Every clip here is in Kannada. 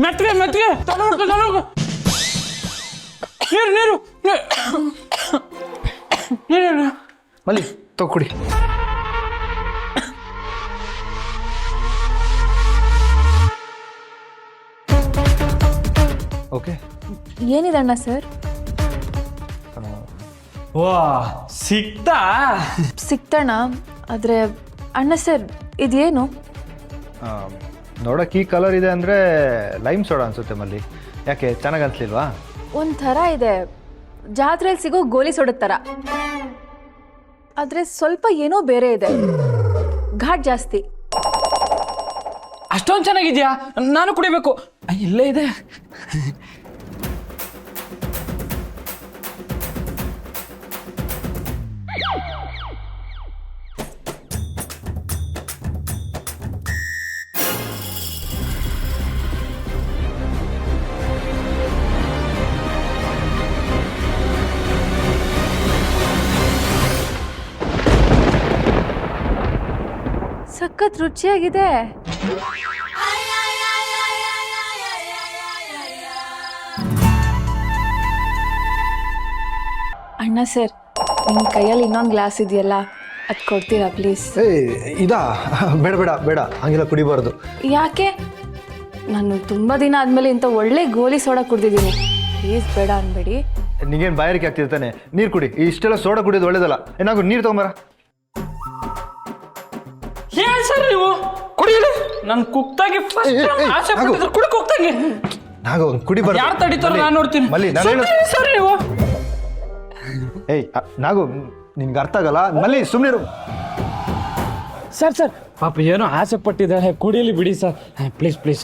ಮೆತ್ಗೆ ತಗೊಳ್ಕು ನೀರು ಮಲ್ಲಿ ತಗೊಡಿ. ಓಕೆ. ಏನಿದೆ ಅಣ್ಣ ಸರ್? ವಾ ಸಿಕ್ತಣ್ಣ. ಆದರೆ ಅಣ್ಣ ಸರ್ ಇದೇನು? ನೋಡೋಕೆ ಈ ಕಲರ್ ಇದೆ ಅಂದರೆ ಲೈಮ್ ಸೋಡಾ ಅನಿಸುತ್ತೆ ಮಲ್ಲಿ. ಯಾಕೆ ಚೆನ್ನಾಗಿ ಅನಿಸ್ಲಿಲ್ವಾ? ಒಂಥರ ಇದೆ, ಜಾತ್ರೆಯಲ್ಲಿ ಸಿಗೋ ಗೋಲಿ ಸೋಡದ ಥರ. ಆದರೆ ಸ್ವಲ್ಪ ಏನೋ ಬೇರೆ ಇದೆ, ಘಾಟ್ ಜಾಸ್ತಿ. ಅಷ್ಟೊಂದು ಚೆನ್ನಾಗಿದ್ಯಾ? ನಾನು ಕುಡಿಬೇಕು. ಇಲ್ಲೇ ಇದೆ. ಸಖತ್ ರುಚಿಯಾಗಿದೆ. ಅಣ್ಣ ಸರ್, ನಿಮ್ಮ ಕೈಯಲ್ಲಿ ಇನ್ನೊಂದು ಗ್ಲಾಸ್ ಇದೆಯಲ್ಲ, ಅದು ಕೊಡ್ತೀರಾ ಪ್ಲೀಸ್? ಇದಾ? ಬೇಡ ಬೇಡ ಬೇಡ, ಹಂಗೆಲ್ಲ ಕುಡಿಬಾರ್ದು. ಯಾಕೆ? ನಾನು ತುಂಬ ದಿನ ಆದಮೇಲೆ ಇಂಥ ಒಳ್ಳೆ ಗೋಲಿ ಸೋಡಾ ಕುಡ್ದಿದ್ದೀನಿ. ಪ್ಲೀಸ್ ಬೇಡ ಅನ್ಬೇಡಿ. ನಿಗೇನು ಬಾಯಾರಿಕೆ ಆಗ್ತಿರ್ತಾನೆ, ನೀರು ಕುಡಿ. ಇಷ್ಟೆಲ್ಲ ಸೋಡಾ ಕುಡಿಯೋದು ಒಳ್ಳೇದಲ್ಲ. ಏನಾಗು ನೀರು ತೊಗೊಂಬರ. ಏನ್ ಸರ್ ನೀವು ಕುಡಿಯಲಿ? ನಾನು ಕುಕ್ತಾಗಿ ಆಸೆ ಪಟ್ಟಿದ್ರೆ ಕುಡಿ ಕುಕ್ತಾಗಿ. ನಾಗು ಕುಡಿಬಾರ್ದು. ಯಾರು ತಡಿತಾರ ನಾನು ನೋಡ್ತೀನಿ. ಮಲ್ಲಿ ನಾನು ಸರ್ ನೀವು ನಾಗು ನಿನ್ಗೆ ಅರ್ಥ ಆಗಲ್ಲ. ಮಲ್ಲಿ ಸುಮ್ಮನಿರು. ಸರ್ ಪಾಪ ಏನೋ ಆಸೆ ಪಟ್ಟಿದ್ದಾಳೆ, ಕುಡಿಯಲಿ ಬಿಡಿ ಸರ್, ಪ್ಲೀಸ್.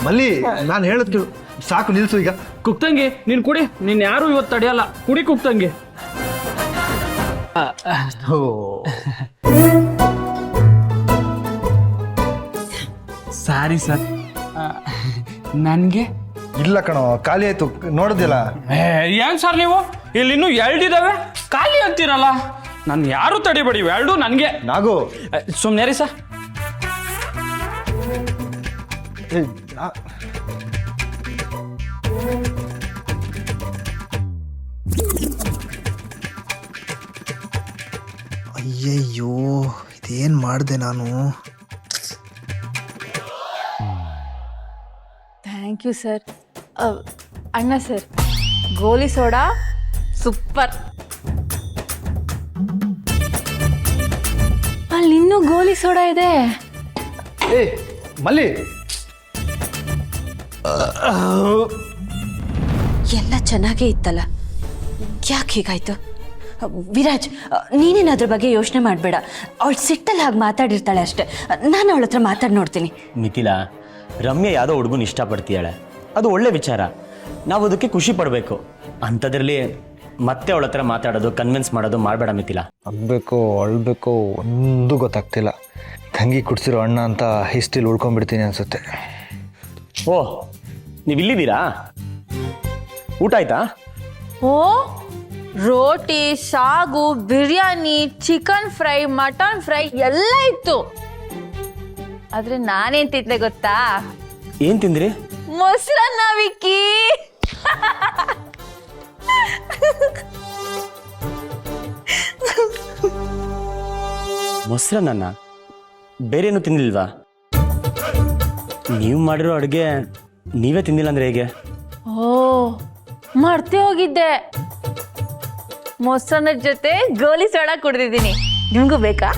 ಮಲ್ಲಿ ನಾನು ಹೇಳೋದು ಸಾಕು, ನಿಲ್ಸು ಈಗ. ಕುಕ್ತಂಗಿ ನೀನು ಕುಡಿ, ನೀನು ಯಾರು ಇವತ್ತು ತಡೆಯಲ್ಲ. ಕುಡಿ ಕುಕ್ತಂಗಿ. ಸಾರಿ ಸರ್, ನನಗೆ ಇಲ್ಲ ಕಣೋ, ಖಾಲಿ ಆಯ್ತು. ನೋಡೋದಿಲ್ಲ ಏನ್ ಸರ್ ನೀವು? ಇಲ್ಲಿ ಇನ್ನೂ 2 ಇದಾವೆ, ಖಾಲಿ ಅಂತೀರಲ್ಲ. ನಾನು ಯಾರು ತಡಿಬೇಡಿ, 2 ನನಗೆ. ನಾಗು ಸುಮ್ಮನೆ ರೀ ಸರ್. ಅಯ್ಯಯ್ಯೋ, ಇದೇನು ಮಾಡಿದೆ ನಾನು? Thank you sir. ಅಣ್ಣ ಸರ್, ಗೋಲಿ ಸೋಡಾ ಸೂಪರ್. ಅಲ್ಲಿ ಇನ್ನೂ ಗೋಲಿ ಸೋಡಾ ಇದೆ. ಮಲ್ಲಿ ಎಲ್ಲ ಚೆನ್ನಾಗೇ ಇತ್ತಲ್ಲ, ಯಾಕೆ ಹೀಗಾಯ್ತು? ವಿರಾಜ್, ನೀನೇನು ಅದ್ರ ಬಗ್ಗೆ ಯೋಚನೆ ಮಾಡಬೇಡ. ಅವಳು ಸಿಟ್ಟಲ್ಲಿ ಹಾಗೆ ಮಾತಾಡಿರ್ತಾಳೆ ಅಷ್ಟೆ. ನಾನು ಅವಳ ಹತ್ರ ಮಾತಾಡಿ ನೋಡ್ತೀನಿ. ಮಿಥಿಲಾ, ರಮ್ಯಾ ಯಾವುದೋ ಹುಡುಗನ ಇಷ್ಟಪಡ್ತೀಯಾಳೆ, ಅದು ಒಳ್ಳೆ ವಿಚಾರ. ನಾವು ಅದಕ್ಕೆ ಖುಷಿ ಪಡಬೇಕು. ಅಂಥದ್ರಲ್ಲಿ ಮತ್ತೆ ಅವಳ ಹತ್ರ ಮಾತಾಡೋದು, ಕನ್ವಿನ್ಸ್ ಮಾಡೋದು ಮಾಡಬೇಡ ಮಿಥಿಲಾ. ಅಳ್ಬೇಕು ಅಳ್ಬೇಕು ಒಂದು ಗೊತ್ತಾಗ್ತಿಲ್ಲ. ತಂಗಿ ಕುಡ್ಸಿರೋ ಅಣ್ಣ ಅಂತ ಹಿಸ್ಟಿಲ್ ಉಳ್ಕೊಂಡ್ಬಿಡ್ತೀನಿ ಅನ್ಸುತ್ತೆ. ಓಹ್, ನೀವು ಇಲ್ಲಿದ್ದೀರಾ? ಊಟ ಆಯ್ತಾ? ಓ, ರೋಟಿ, ಸಾಗು, biryani, chicken fry, mutton fry ಎಲ್ಲ ಇತ್ತು. ಆದ್ರೆ ನಾನೇನ್ ತಿಂದೆ ಗೊತ್ತಾ? ಏನು ತಿಂದ್ರಿ? ಮೊಸರನ್ನ ವಿಕ್ಕಿ. ಮೊಸರನ್ನ? ಬೇರೇನು ತಿಂದಿಲ್ವಾ? ನೀವು ಮಾಡಿರೋ ಅಡುಗೆ ನೀವೇ ತಿಂದಿಲ್ಲ ಅಂದ್ರೆ ಹೇಗೆ? ಓ, ಮರ್ತೇ ಹೋಗಿದ್ದೆ. ಮೊಸರನ್ನದ ಜೊತೆ ಗೋಲಿ ಸೋಡಾ ಕುಡ್ದಿದ್ದೀನಿ. ನಿಮ್ಗೂ ಬೇಕಾ?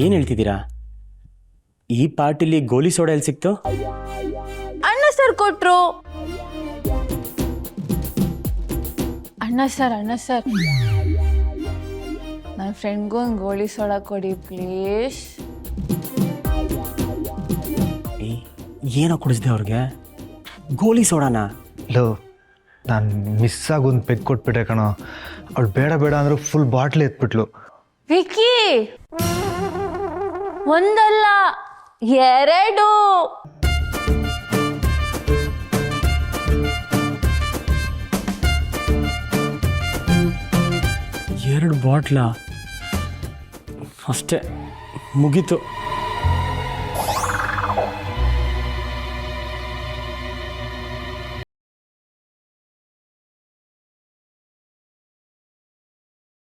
ಏನು ಹೇಳ್ತಿದ್ದೀರಾ? ಈ ಪಾರ್ಟಿಲಿ ಗೋಲಿ ಸೋಡಾ ಎಲ್ಲಿ ಸಿಕ್ತು? ಅಣ್ಣ ಸರ್ ಕೊಟ್ರು. ಅಣ್ಣ ಸರ್ ನನ್ನ ಫ್ರೆಂಡ್ಗೂ ಒಂದು ಗೋಲಿ ಸೋಡಾ ಕೊಡಿ ಪ್ಲೀಸ್. ಏನೋ ಕುಡಿಸ್ದೆ ಅವ್ರಿಗೆ? ಗೋಲಿ ಸೋಡಾನ? ಲೋ, ನಾನು ಮಿಸ್ಸಾಗಿ ಒಂದು ಪೆಗ್ ಕೊಟ್ಬಿಟ್ರೆ ಕಣೋ. ಅವಳು ಬೇಡ ಬೇಡ ಅಂದ್ರೆ ಫುಲ್ ಬಾಟ್ಲಿ ಎತ್ಬಿಟ್ಲು. ವಿಕ್ಕಿ, ಒಂದಲ್ಲ 2. ಎರಡು ಬಾಟ್ಲಾ? ಅಷ್ಟೇ, ಮುಗೀತು.